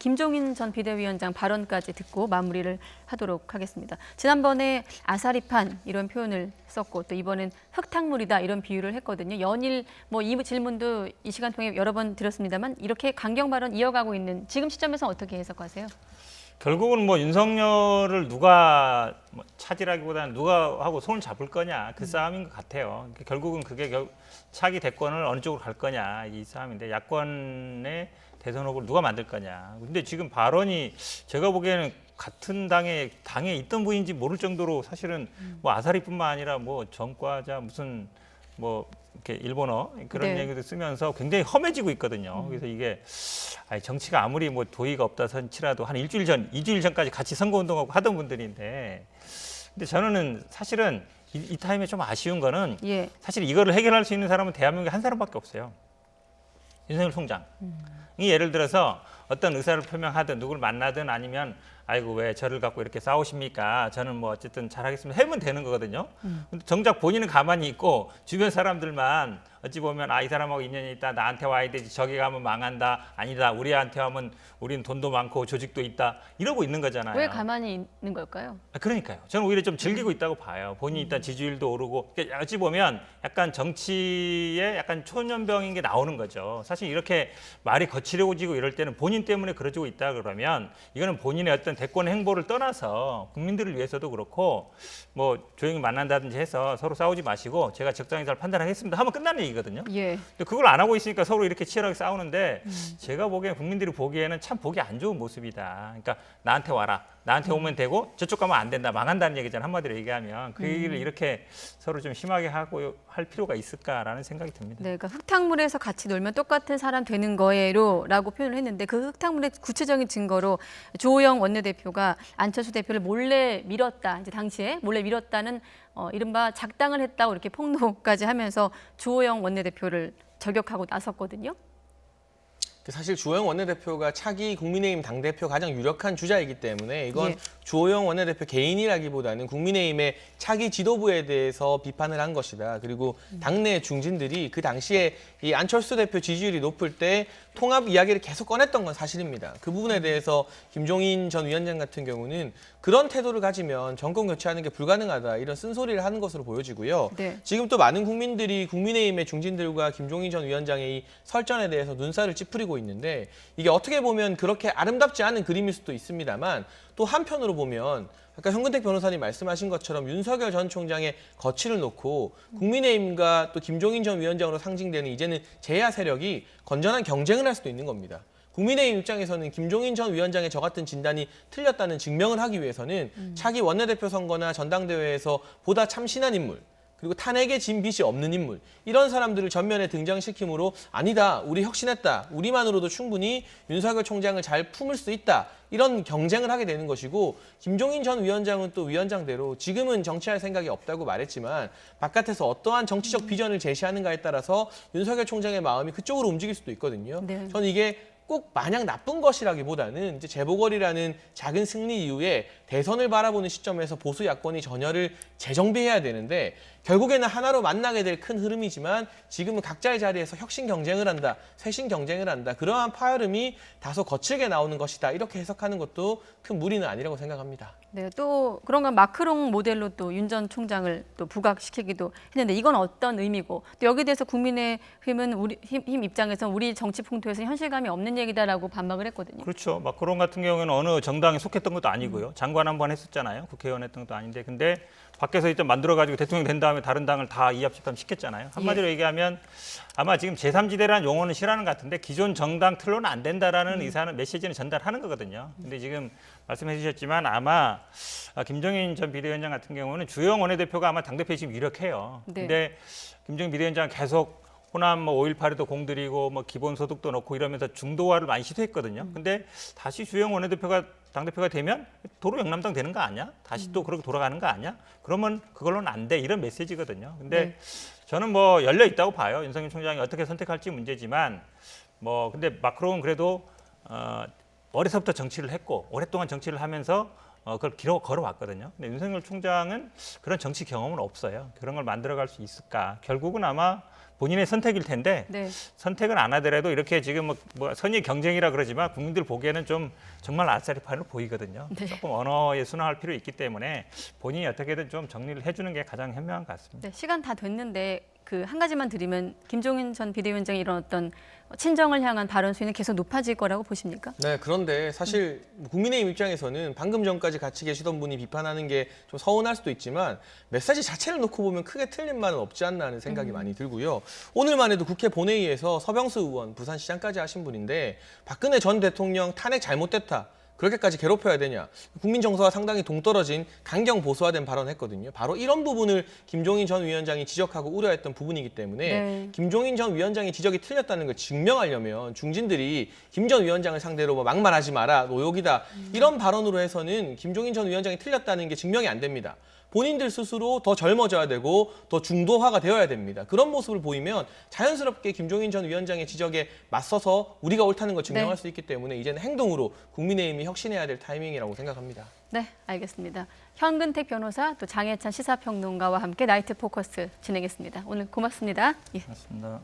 김종인 전 비대위원장 발언까지 듣고 마무리를 하도록 하겠습니다. 지난번에 아사리판 이런 표현을 썼고 또 이번엔 흙탕물이다 이런 비유를 했거든요. 연일 뭐 이 질문도 이 시간 통해 여러 번 드렸습니다만 이렇게 강경 발언 이어가고 있는 지금 시점에서 어떻게 해석하세요? 결국은 뭐 윤석열을 누가 차지라기보다는 누가 하고 손을 잡을 거냐 그 싸움인 것 같아요. 결국은 그게 차기 대권을 어느 쪽으로 갈 거냐 이 싸움인데 야권의 대선 후보를 누가 만들 거냐. 근데 지금 발언이 제가 보기에는 같은 당에 있던 분인지 모를 정도로 사실은 뭐 아사리뿐만 아니라 뭐 전과자 무슨 뭐 이렇게 일본어 그런 네. 얘기도 쓰면서 굉장히 험해지고 있거든요. 그래서 이게 정치가 아무리 뭐 도의가 없다 선치라도 한 일주일 전, 2주일 전까지 같이 선거운동하고 하던 분들인데, 근데 저는 사실은 이 타임에 좀 아쉬운 거는 예. 사실 이거를 해결할 수 있는 사람은 대한민국에 한 사람밖에 없어요. 윤석열 총장. 이 예를 들어서 어떤 의사를 표명하든 누굴 만나든 아니면 아이고 왜 저를 갖고 이렇게 싸우십니까? 저는 뭐 어쨌든 잘하겠습니다. 하면 되는 거거든요. 근데 정작 본인은 가만히 있고 주변 사람들만 어찌 보면 이 사람하고 인연이 있다. 나한테 와야 되지. 저기 가면 망한다. 아니다. 우리한테 하면 우리는 돈도 많고 조직도 있다. 이러고 있는 거잖아요. 왜 가만히 있는 걸까요? 그러니까요. 저는 오히려 좀 즐기고 있다고 봐요. 본인이 일단 지지율도 오르고 그러니까 어찌 보면 약간 정치에 약간 초년병인 게 나오는 거죠. 사실 이렇게 말이 거칠어지고 이럴 때는 본인 때문에 그러지고 있다 그러면 이거는 본인의 어떤 대권 행보를 떠나서 국민들을 위해서도 그렇고 뭐 조용히 만난다든지 해서 서로 싸우지 마시고 제가 적당히 잘 판단하겠습니다 하면 끝나는 얘기거든요. 예. 근데 그걸 안 하고 있으니까 서로 이렇게 치열하게 싸우는데 제가 보기엔 국민들이 보기에는 참 보기 안 좋은 모습이다. 그러니까 나한테 와라. 나한테 오면 되고 저쪽 가면 안 된다. 망한다는 얘기잖아. 한마디로 얘기하면 그 얘기를 이렇게 서로 좀 심하게 하고 할 필요가 있을까라는 생각이 듭니다. 네, 그러니까 흙탕물에서 같이 놀면 똑같은 사람 되는 거예요라고 표현을 했는데 그 흙탕물의 구체적인 증거로 주호영 원내대표가 안철수 대표를 몰래 밀었다. 이제 당시에 몰래 밀었다는 이른바 작당을 했다고 이렇게 폭로까지 하면서 주호영 원내대표를 저격하고 나섰거든요. 사실 주호영 원내대표가 차기 국민의힘 당대표 가장 유력한 주자이기 때문에 이건 예. 주호영 원내대표 개인이라기보다는 국민의힘의 차기 지도부에 대해서 비판을 한 것이다. 그리고 당내 중진들이 그 당시에 이 안철수 대표 지지율이 높을 때 통합 이야기를 계속 꺼냈던 건 사실입니다. 그 부분에 대해서 김종인 전 위원장 같은 경우는 그런 태도를 가지면 정권 교체하는 게 불가능하다 이런 쓴소리를 하는 것으로 보여지고요. 네. 지금 또 많은 국민들이 국민의힘의 중진들과 김종인 전 위원장의 이 설전에 대해서 눈살을 찌푸리고 있는데 이게 어떻게 보면 그렇게 아름답지 않은 그림일 수도 있습니다만 또 한편으로 보면 아까 현근택 변호사님 말씀하신 것처럼 윤석열 전 총장의 거취를 놓고 국민의힘과 또 김종인 전 위원장으로 상징되는 이제는 제야 세력이 건전한 경쟁을 할 수도 있는 겁니다. 국민의힘 입장에서는 김종인 전 위원장의 저 같은 진단이 틀렸다는 증명을 하기 위해서는 차기 원내대표 선거나 전당대회에서 보다 참신한 인물, 그리고 탄핵의 진 빚이 없는 인물, 이런 사람들을 전면에 등장시킴으로 아니다, 우리 혁신했다, 우리만으로도 충분히 윤석열 총장을 잘 품을 수 있다, 이런 경쟁을 하게 되는 것이고 김종인 전 위원장은 또 위원장대로 지금은 정치할 생각이 없다고 말했지만 바깥에서 어떠한 정치적 비전을 제시하는가에 따라서 윤석열 총장의 마음이 그쪽으로 움직일 수도 있거든요. 네. 저는 이게 꼭 마냥 나쁜 것이라기보다는 이제 재보궐이라는 작은 승리 이후에 대선을 바라보는 시점에서 보수 야권이 전열을 재정비해야 되는데 결국에는 하나로 만나게 될 큰 흐름이지만 지금은 각자의 자리에서 혁신 경쟁을 한다, 쇄신 경쟁을 한다. 그러한 파열음이 다소 거칠게 나오는 것이다. 이렇게 해석하는 것도 큰 무리는 아니라고 생각합니다. 네, 또 그런가 마크롱 모델로 또 윤 전 총장을 또 부각시키기도 했는데 이건 어떤 의미고 또 여기에 대해서 국민의힘은 우리 힘 입장에서 우리 정치 풍토에서 현실감이 없는 얘기다라고 반박을 했거든요. 그렇죠. 마크롱 같은 경우에는 어느 정당에 속했던 것도 아니고요. 장관 한 번 했었잖아요. 국회의원 했던 것도 아닌데 근데 밖에서 일단 만들어가지고 대통령 된 다음에 다른 당을 다 이합집합 시켰잖아요. 한마디로 얘기하면 아마 지금 제3지대라는 용어는 싫어하는 것 같은데 기존 정당 틀로는 안 된다라는 의사는 메시지는 전달하는 거거든요. 근데 지금 말씀해 주셨지만 아마 김종인 전 비대위원장 같은 경우는 주호영 원내대표가 아마 당대표에 지금 유력해요. 네. 근데 김종인 비대위원장은 계속 호남 5.18에도 공들이고 기본소득도 넣고 이러면서 중도화를 많이 시도했거든요. 근데 다시 주호영 원내대표가 당대표가 되면 도로 영남당 되는 거 아니야? 다시 또 그렇게 돌아가는 거 아니야? 그러면 그걸로는 안 돼. 이런 메시지거든요. 근데 저는 열려 있다고 봐요. 윤석열 총장이 어떻게 선택할지 문제지만 근데 마크롱은 그래도 어려서부터 정치를 했고 오랫동안 정치를 하면서 그걸 걸어왔거든요. 근데 윤석열 총장은 그런 정치 경험은 없어요. 그런 걸 만들어갈 수 있을까? 결국은 아마 본인의 선택일 텐데 네. 선택은 안 하더라도 이렇게 지금 뭐 선의 경쟁이라 그러지만 국민들 보기에는 좀 정말 아싸리판으로 보이거든요. 네. 조금 언어에 순화할 필요 있기 때문에 본인이 어떻게든 좀 정리를 해주는 게 가장 현명한 것 같습니다. 네, 시간 다 됐는데 그 한 가지만 드리면 김종인 전 비대위원장이 이런 어떤 친정을 향한 발언 수위는 계속 높아질 거라고 보십니까? 네, 그런데 사실 국민의힘 입장에서는 방금 전까지 같이 계시던 분이 비판하는 게 좀 서운할 수도 있지만 메시지 자체를 놓고 보면 크게 틀린 말은 없지 않나 하는 생각이 많이 들고요. 오늘만 해도 국회 본회의에서 서병수 의원 부산시장까지 하신 분인데 박근혜 전 대통령 탄핵 잘못됐다. 그렇게까지 괴롭혀야 되냐. 국민 정서와 상당히 동떨어진 강경 보수화된 발언했거든요. 바로 이런 부분을 김종인 전 위원장이 지적하고 우려했던 부분이기 때문에 네. 김종인 전 위원장의 지적이 틀렸다는 걸 증명하려면 중진들이 김 전 위원장을 상대로 뭐 막말하지 마라, 노욕이다 이런 발언으로 해서는 김종인 전 위원장이 틀렸다는 게 증명이 안 됩니다. 본인들 스스로 더 젊어져야 되고 더 중도화가 되어야 됩니다. 그런 모습을 보이면 자연스럽게 김종인 전 위원장의 지적에 맞서서 우리가 옳다는 걸 증명할 네. 수 있기 때문에 이제는 행동으로 국민의힘이 혁신해야 될 타이밍이라고 생각합니다. 네, 알겠습니다. 현근택 변호사 또 장혜찬 시사평론가와 함께 나이트 포커스 진행했습니다. 오늘 고맙습니다. 예. 맞습니다.